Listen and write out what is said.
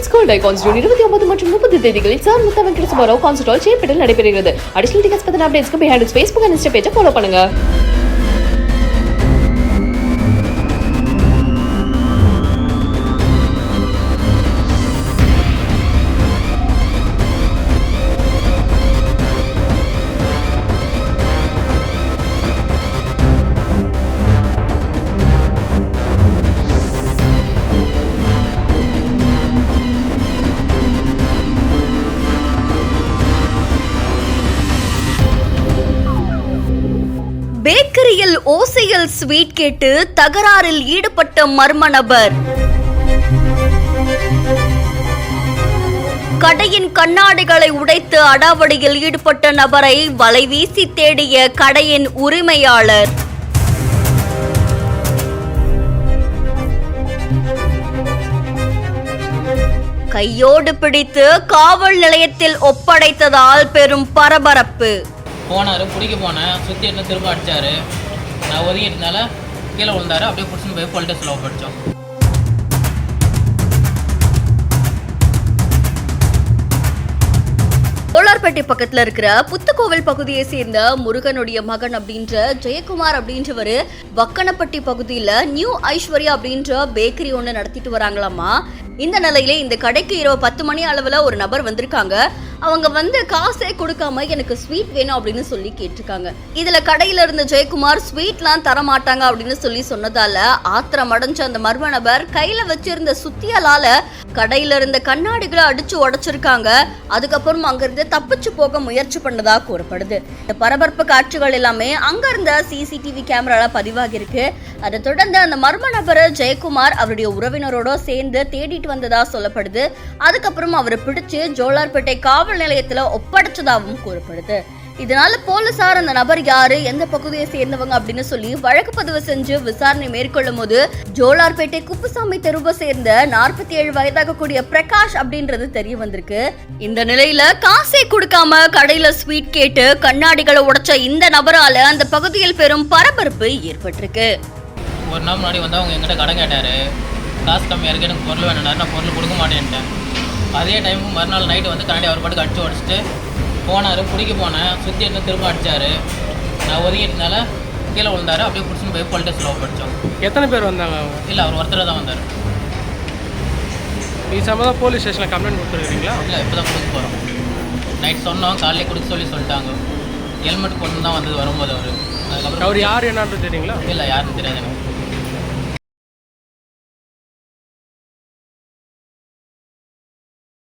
Women's Gold Icons June 29 மற்றும் 30 தேதிகளில் sir முத்தா Venkata Subbarao concert hall சேப்பட்டில் நடைபெறுகிறது. அடிஷனல் டிக்கெட்ஸ் பத்தின அப்டேட்ஸ்க்கு behind its Facebook and Insta பேஜை ஃபாலோ பண்ணுங்க. பேக்கரியில் ஓசையில் ஸ்வீட் கேட்டு தகராறில் ஈடுபட்ட மர்ம நபர். கடையின் கண்ணாடிகளை உடைத்து அடாவடியில் ஈடுபட்ட நபரை வலைவீசி தேடிய கடையின் உரிமையாளர். கையோடு பிடித்து காவல் நிலையத்தில் ஒப்படைத்ததால் பெரும் பரபரப்பு. போனார், பிடிக்க போனேன், சுற்றி என்ன திரும்ப அடித்தார். நான் ஒதுங்கிட்டனால கீழே விழுந்தார். அப்படியே பிடிச்சின்னு போய் போலீஸ் லவ் படித்தோம். கோலார்பேட்டை பக்கத்துல இருக்கிற புத்துக்கோவில் பகுதியை சேர்ந்த முருகனுடைய மகன் அப்படின்ற ஜெயக்குமார் அப்படின்றவரு வக்கனப்பட்டி பகுதியில நியூ ஐஸ்வர்யா அப்படின்ற பேக்கரி ஒண்ணு நடத்திட்டு வராங்களாமா. இந்த நிலையில இந்த கடைக்கு இரவு 10 மணி அளவுல ஒரு நபர் வந்திருக்காங்க. அவங்க வந்து காசே கொடுக்காம எனக்கு ஸ்வீட் வேணும் அப்படின்னு சொல்லி கேட்டிருக்காங்க. இதுல கடையில இருந்த ஜெயக்குமார் ஸ்வீட்லாம் தர மாட்டாங்க அப்படின்னு சொல்லி சொன்னதால ஆத்திரம் அடைஞ்ச அந்த மர்ம நபர் கையில வச்சிருந்த சுத்தியலால கடையில இருந்த கண்ணாடிகளை அடிச்சு உடைச்சிருக்காங்க. அதுக்கப்புறம் அங்க இருந்து தப்பிச்சு போக முயற்சி பண்ணதா கூறப்படுது. இந்த பரபரப்பு காட்சிகள் எல்லாமே அங்க இருந்த சிசிடிவி கேமரால பதிவாகி இருக்கு. அதை தொடர்ந்து அந்த மர்ம நபர் ஜெயக்குமார் அவருடைய உறவினரோட சேர்ந்து தேடிட்டு வந்ததா சொல்லப்படுது. அதுக்கப்புறம் அவரை பிடிச்சு ஜோலார்பேட்டை காவல் நிலையத்துல ஒப்படைச்சதாகவும் கூறப்படுது. இதனால போலீசார் அந்த நபர் யாரு, எந்த பகுதியை சேர்ந்தவங்க அப்படின்னு சொல்லி வழக்கு பதிவு செஞ்சு விசாரணை மேற்கொள்ளும் போது ஜோலார்பேட்டை குப்புசாமி தெருவை சேர்ந்த 47 வயதாக கூடிய பிரகாஷ் அப்படின்றது தெரிய வந்திருக்கு. இந்த நிலையில காசை கொடுக்காம கடையில ஸ்வீட் கேட்டு கண்ணாடிகளை உடைச்ச இந்த நபரால அந்த பகுதியில் பெரும் பரபரப்பு ஏற்பட்டிருக்கு. ஒரு நாள் முன்னாடி வந்து அவங்க எங்கிட்ட கடன் கேட்டார். காசு கம்மியாக இருக்குது, எனக்கு பொருள் வேணும்னாரு. நான் பொருள் கொடுக்க மாட்டேன்ட்டேன். அதே டைமுக்கு மறுநாள் நைட்டு வந்து கண்ணாடி அவர் பாட்டுக்கு அடிச்சு உடச்சிட்டு போனார். பிடிக்க போனேன், சுற்றி என்ன திரும்ப அடித்தார். நான் ஒதுங்கிட்டனால கீழே விழுந்தார். அப்படியே பிடிச்சின்னு போய் போலீஸ் லவ் படித்தோம். எத்தனை பேர் வந்தாங்க? இல்லை, அவர் ஒருத்தர் தான் வந்தார். நீ சம்மந்தம் போலீஸ் ஸ்டேஷனில் கம்ப்ளைண்ட் கொடுத்துருக்கீங்களா? இல்லை, இப்போ தான் கொடுக்க போகிறோம். நைட் சொன்னோம், காலையில் கொடுக்க சொல்லிட்டாங்க. ஹெல்மெட் கொண்டு தான் வந்தது வரும்போது அவர். அதுக்கப்புறம் அவர் யார் என்னன்றது தெரியுங்களா? இல்லை, யாருன்னு தெரியாது எனக்கு.